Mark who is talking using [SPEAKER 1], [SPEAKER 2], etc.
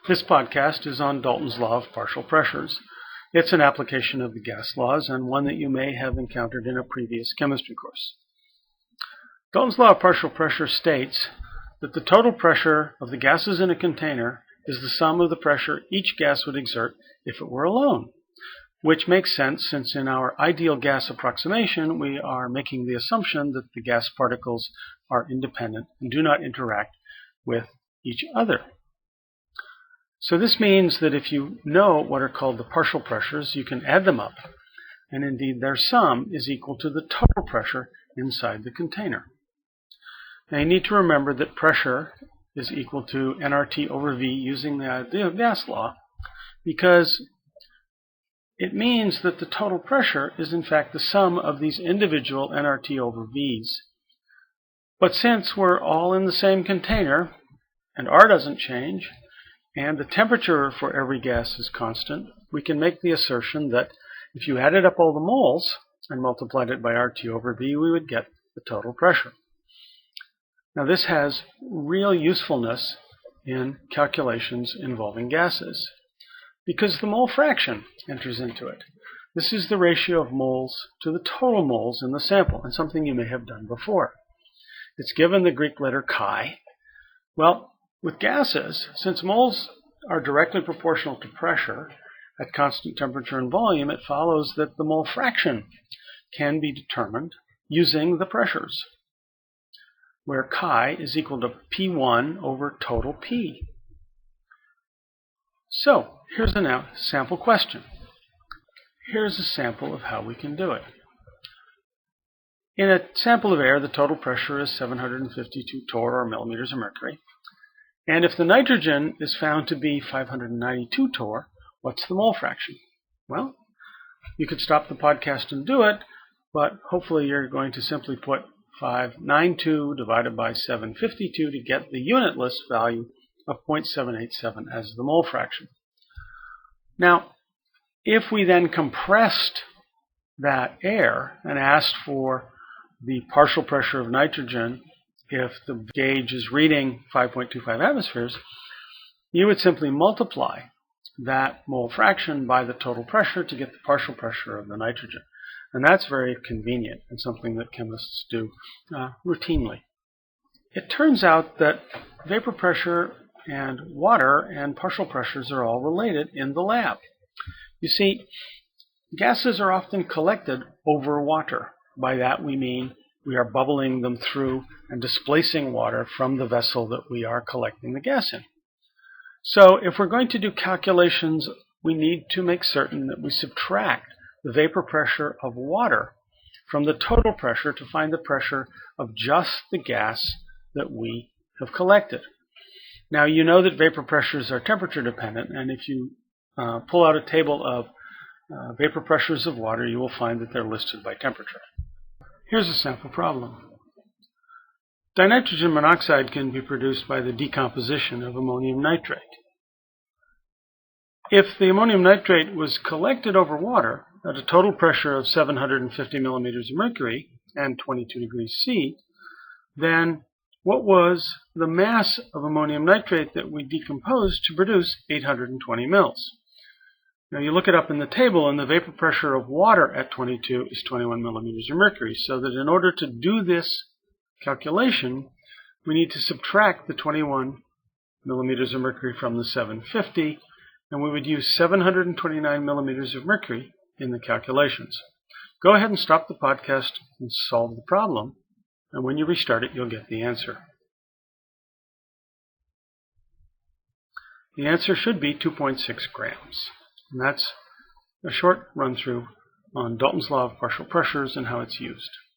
[SPEAKER 1] This podcast is on Dalton's law of partial pressures. It's an application of the gas laws and one that you may have encountered in a previous chemistry course. Dalton's law of partial pressure states that the total pressure of the gases in a container is the sum of the pressure each gas would exert if it were alone, which makes sense since in our ideal gas approximation we are making the assumption that the gas particles are independent and do not interact with each other. So this means that if you know what are called the partial pressures, you can add them up, and indeed their sum is equal to the total pressure inside the container. Now you need to remember that pressure is equal to nRT over V using the ideal gas law, because it means that the total pressure is in fact the sum of these individual nRT over V's. But since we're all in the same container, and R doesn't change, and the temperature for every gas is constant, we can make the assertion that if you added up all the moles and multiplied it by RT over V, we would get the total pressure. Now this has real usefulness in calculations involving gases, because the mole fraction enters into it. This is the ratio of moles to the total moles in the sample, and something you may have done before. It's given the Greek letter chi. Well, with gases, since moles are directly proportional to pressure at constant temperature and volume, it follows that the mole fraction can be determined using the pressures, where chi is equal to P1 over total P. So, here's a sample question. Here's a sample of how we can do it. In a sample of air, the total pressure is 752 torr, or millimeters of mercury. And if the nitrogen is found to be 592 torr, what's the mole fraction? Well, you could stop the podcast and do it, but hopefully you're going to simply put 592 divided by 752 to get the unitless value of 0.787 as the mole fraction. Now, if we then compressed that air and asked for the partial pressure of nitrogen, if the gauge is reading 5.25 atmospheres, you would simply multiply that mole fraction by the total pressure to get the partial pressure of the nitrogen. And that's very convenient and something that chemists do routinely. It turns out that vapor pressure and water and partial pressures are all related in the lab. You see, gases are often collected over water. By that we mean we are bubbling them through and displacing water from the vessel that we are collecting the gas in. So if we're going to do calculations, we need to make certain that we subtract the vapor pressure of water from the total pressure to find the pressure of just the gas that we have collected. Now you know that vapor pressures are temperature dependent, and if you pull out a table of vapor pressures of water, you will find that they're listed by temperature. Here's a sample problem. Dinitrogen monoxide can be produced by the decomposition of ammonium nitrate. If the ammonium nitrate was collected over water at a total pressure of 750 millimeters of mercury and 22 degrees C, then what was the mass of ammonium nitrate that we decomposed to produce 820 mils? Now you look it up in the table, and the vapor pressure of water at 22 is 21 millimeters of mercury, so that in order to do this calculation, we need to subtract the 21 millimeters of mercury from the 750, and we would use 729 millimeters of mercury in the calculations. Go ahead and stop the podcast and solve the problem, and when you restart it, you'll get the answer. The answer should be 2.6 grams. And that's a short run-through on Dalton's law of partial pressures and how it's used.